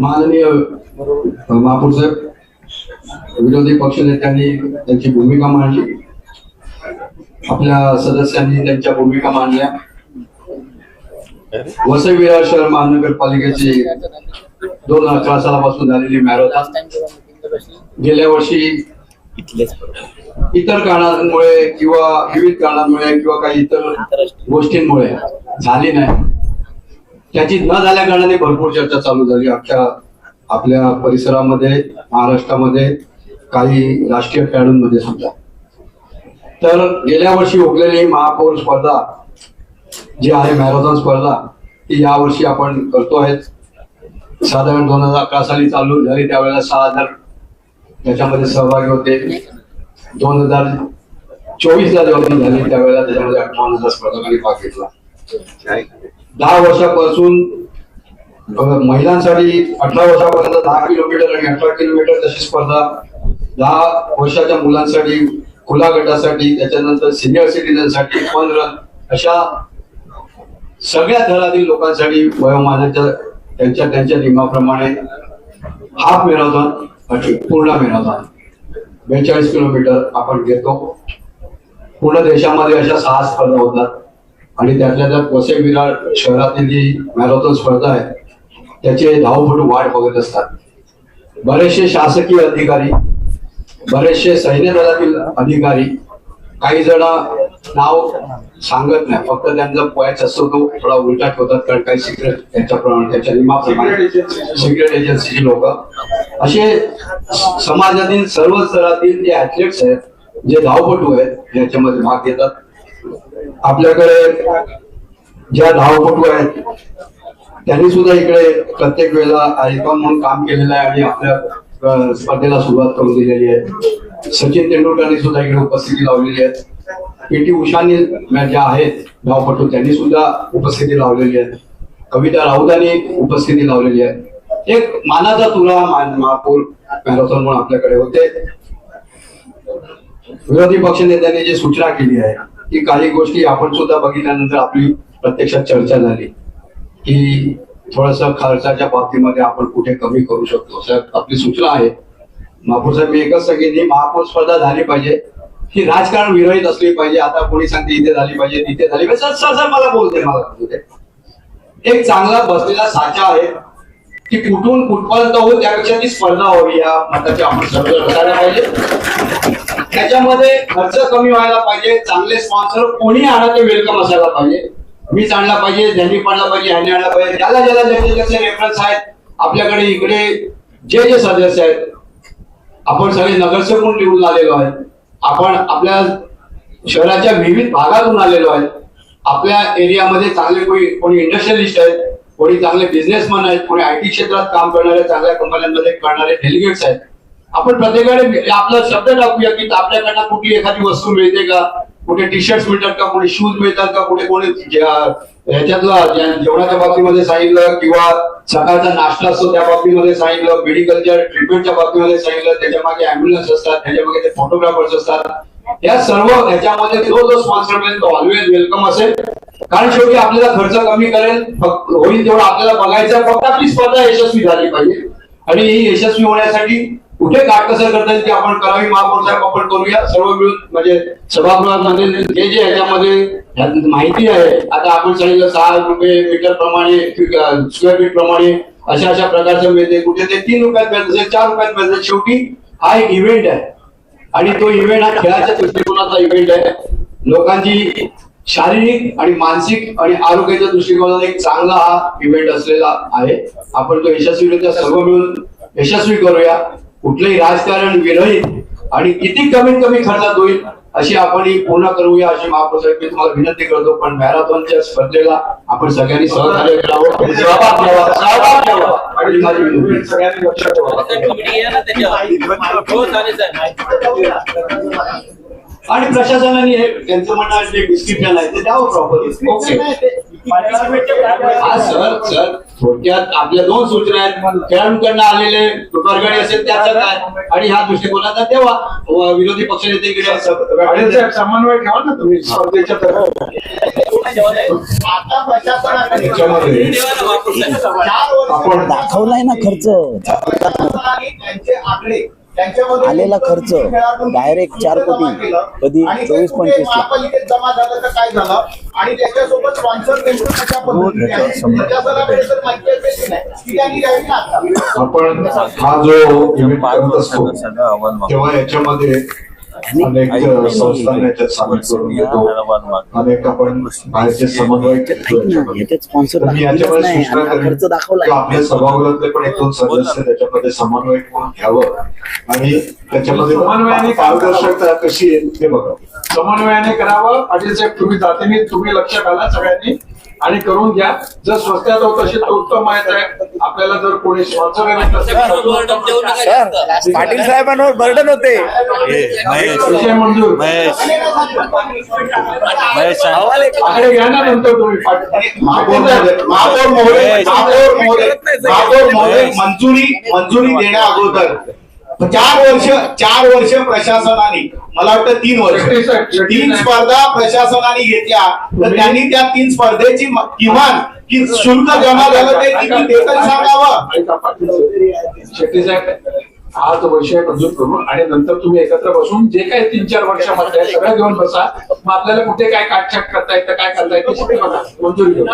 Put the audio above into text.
माननीय महापौर साहेब, विरोधी पक्षनेत्यांनी त्यांची भूमिका मांडली, आपल्या सदस्यांनी त्यांच्या भूमिका मांडल्या. वसई विरार शहर महानगरपालिकेची 2011 सालापासून झालेली मॅरेथॉन गेल्या वर्षी इतर कारणांमुळे किंवा विविध कारणांमुळे किंवा काही इतर गोष्टींमुळे झाली नाही. त्याची न झाल्या कारणाने भरपूर चर्चा चालू झाली आपल्या परिसरामध्ये, महाराष्ट्रामध्ये, काही राष्ट्रीय खेळाडूंमध्ये सुद्धा. तर गेल्या वर्षी ओढलेली महापौर स्पर्धा जी आहे मॅरेथॉन स्पर्धा, ती यावर्षी आपण करतो आहेत. साधारण 2011 साली चालू झाली, त्यावेळेला 6000 त्याच्यामध्ये सहभागी होते. 2024 ला जेव्हा झाली त्यावेळेला त्याच्यामध्ये 58,000 स्पर्धकांनी भाग घेतला. 10 वर्षापासून महिलांसाठी 18 वर्षापर्यंत 10 किलोमीटर आणि 18 किलोमीटर तशी स्पर्धा, 10 वर्षाच्या मुलांसाठी खुला गटासाठी, त्याच्यानंतर सिनियर सिटीजनसाठी 1 रन, अशा सगळ्या थरातील लोकांसाठी वयोमानाच्या त्यांच्या नियमाप्रमाणे हाफ मॅरेथॉन, पूर्ण मॅरेथॉन 42 किलोमीटर आपण घेतो. पूर्ण देशामध्ये अशा 6 स्पर्धा होतात आणि त्यातल्या त्यात वसई विरार शहरातील जी मॅरेथॉन स्पर्धा आहे त्याचे धावपटू वाट बघत असतात. बरेचसे शासकीय अधिकारी, बरेचसे सैन्य दलातील अधिकारी, काही जण नाव सांगत नाही, फक्त त्यांचा पॉइंट असतो तो थोडा उलटा ठेवतात, कारण काही सिक्रेट त्यांच्याप्रमाणे त्याच्या नियमाप्रमाणे सिक्रेट एजन्सीची लोक, असे समाजातील सर्व स्तरातील जे ऍथलेट्स आहेत, जे धावपटू आहेत याच्यामध्ये भाग घेतात. आपल्याकडे ज्या धावपटू आहेत त्यांनी सुद्धा इकडे प्रत्येक वेळेला आयकॉन म्हणून काम केलेलं आहे आणि आपल्या स्पर्धेला सुरुवात करून दिलेली आहे. सचिन तेंडुलकरनी सुद्धा इकडे उपस्थिती लावलेली आहे. पी.टी. उषानी ज्या आहेत धावपटू त्यांनी सुद्धा उपस्थिती लावलेली आहे. कविता राऊतांनी उपस्थिती लावलेली आहे. एक मानाचा तुरा महापौर मॅरेथॉन म्हणून आपल्याकडे होते. विरोधी पक्षनेत्यांनी जी सूचना केली आहे की काही गोष्टी आपण सुद्धा बघितल्यानंतर आपली प्रत्यक्षात चर्चा झाली की थोडस खर्चाच्या बाबतीमध्ये आपण कुठे कमी करू शकतो. आपली सूचना आहे महापौर साहेब, मी एकच सांगेन, ही महापौर स्पर्धा झाली पाहिजे, ही राजकारण विरहित असली पाहिजे. आता कोणी सांगते इथे झाली पाहिजे, तिथे झाली पाहिजे, सर मला बोलते. एक चांगला बसलेला साचा आहे की कुठून कुठपर्यंत होईल त्यापेक्षा ती स्पर्धा व्हावी या मताची आपण सर्व असायला पाहिजे. त्याच्यामध्ये खर्च कमी व्हायला पाहिजे. चांगले स्पॉन्सर कोणी आणा ते वेलकम असायला पाहिजे. मीच आणला पाहिजे, त्यांनी पडला पाहिजे, ह्याने आणला पाहिजे, ज्याला ज्याचे रेफरन्स आहेत. आपल्याकडे इकडे जे सदस्य आहेत, आपण सगळे नगरसेवक म्हणून निवडून आलेलो आहे. आपण आपल्या शहराच्या विविध भागातून आलेलो आहे. आपल्या एरियामध्ये चांगले कोणी इंडस्ट्रियलिस्ट आहेत, कोणी चांगले बिझनेसमॅन आहेत, कोणी आयटी क्षेत्रात काम करणारे, चांगल्या कंपन्यांमध्ये करणारे डेलिगेट्स आहेत. आपण प्रत्येकाकडे आपला शब्द टाकूया की आपल्याकडनं कुठली एखादी वस्तू मिळते का, कुठे टी शर्ट मिळतात का, कुठे शूज मिळतात का, कुठे कोणी ह्याच्यातला जेवणाच्या बाबतीमध्ये सांगितलं किंवा सकाळचा नाश्ता असतो त्या बाबतीमध्ये सांगितलं, मेडिकलच्या ट्रीटमेंटच्या बाबतीमध्ये सांगितलं, त्याच्या मागे अँब्युलन्स असतात, त्याच्या मागे ते फोटोग्राफर्स असतात. या सर्व ह्याच्यामध्ये जो स्पॉन्सर मिळेल तो ऑलवेज वेलकम असेल, कारण शेवटी आपल्याला खर्च कमी करेल, होईल तेवढं आपल्याला बघायचं. फक्त आपली स्पर्धा यशस्वी झाली पाहिजे आणि ही यशस्वी होण्यासाठी कुठे काटकसर करता येईल ती आपण करावी. महापौर साहेब, आपण करूया सर्व मिळून, म्हणजे सभागृहामध्ये जे ह्याच्यामध्ये माहिती आहे. आता आपण सांगितलं 6 रुपये मीटर प्रमाणे, स्क्वेअर फीट प्रमाणे अशा प्रकारचं मिळते. कुठे ते 3 रुपयात मिळत असेल, 4 रुपयात मिळत असेल. शेवटी हा एक इव्हेंट आहे आणि तो इव्हेंट हा खेळाच्या दृष्टिकोनाचा इव्हेंट आहे. लोकांची शारीरिक आणि मानसिक आणि आरोग्याच्या दृष्टिकोनाचा एक चांगला हा इव्हेंट असलेला आहे. आपण तो यशस्वीरित्या सर्व मिळून यशस्वी करूया. कुठलंही राजकारण विरहित आणि किती कमीत कमी खर्चात होईल अशी आपण ही पूर्ण करूया अशी महापौर साहेब मी तुम्हाला विनंती करतो. पण मॅरेथॉनच्या स्पर्धेला आपण सगळ्यांनी सहकार्य करावं, सहभाग घ्यावा आणि माझी विनंती सगळ्यांनी लक्षात ठेवा. आणि प्रशासनाने हे त्यांचं म्हणणं डिस्क्रिप्शन आहे ते द्यावं प्रॉपर. ओके सर थोडक्यात आपल्या 2 सूचना आहेत. खेळाडूंकडनं आलेले वर्गणी असेल त्याचं काय आणि ह्या दृष्टिकोनाचा तेव्हा विरोधी पक्षनेते पाटील साहेब समन्वय ठेवा ना तुम्ही स्पर्धेच्या तरफ. आता प्रशासनाकडे त्याच्यामध्ये आपण दाखवलाय ना खर्च त्यांचे आकडे त्यांच्यामध्ये आलेला खर्च डायरेक्ट 4 कोटी, कधी 24-25 लाख. महापालिकेत जमा झालं तर काय झालं आणि त्याच्यासोबत स्पॉन्सर नेमकं कशा पद्धतीने आहे? प्रशासनाकडे तर माहिती असेल की नाही ती त्यांनी द्यावी ना आता. आपण हा जो इव्हेंट करत असतो तेव्हा याच्यामध्ये अनेक संस्थांना याच्यात सामील करून घेतो. अनेक आपण बाहेरचे समन्वय घेतो याच्यामध्ये. याच्यात स्पॉन्सर तर मी याच्यामध्ये नाही सूचना आणि हा करेन खर्च दाखवलाय. की आपल्या सभागृहातले पण 1-2 सदस्य त्याच्यामध्ये समन्वय करून घ्यावं आणि त्याच्यामध्ये समन्वयाने पारदर्शकता कशी आहे ते बघा. समन्वयाने करावं. पाटील साहेब तुम्ही जातीने तुम्ही लक्ष घाला सगळ्यांनी आणि करून घ्या. जर स्वस्तात होत असेल तर उत्तम माहित आहे. आपल्याला जर कोणी स्पॉन्सर पाटील साहेबांवर बर्डन होते. विषय मंजूर आकडे घ्या ना नंतर तुम्ही महापौर महोदय मंजुरी देण्या अगोदर 4 वर्ष प्रशासनाने मला वाटतं 3 वर्ष 3 स्पर्धा प्रशासनाने घेतल्या तर त्यांनी त्या 3 स्पर्धेची किमान शुल्क जमा झालं ते किती देतं सांगावं. शेट्टी साहेब आज विषय मंजूर करून आणि नंतर तुम्ही एकत्र बसून जे काही 3-4 वर्षामध्ये आहे सगळं घेऊन बसा. मग आपल्याला कुठे काय काटछाट करता येतं काय करता येतं ते बघा मंजूर घेऊ.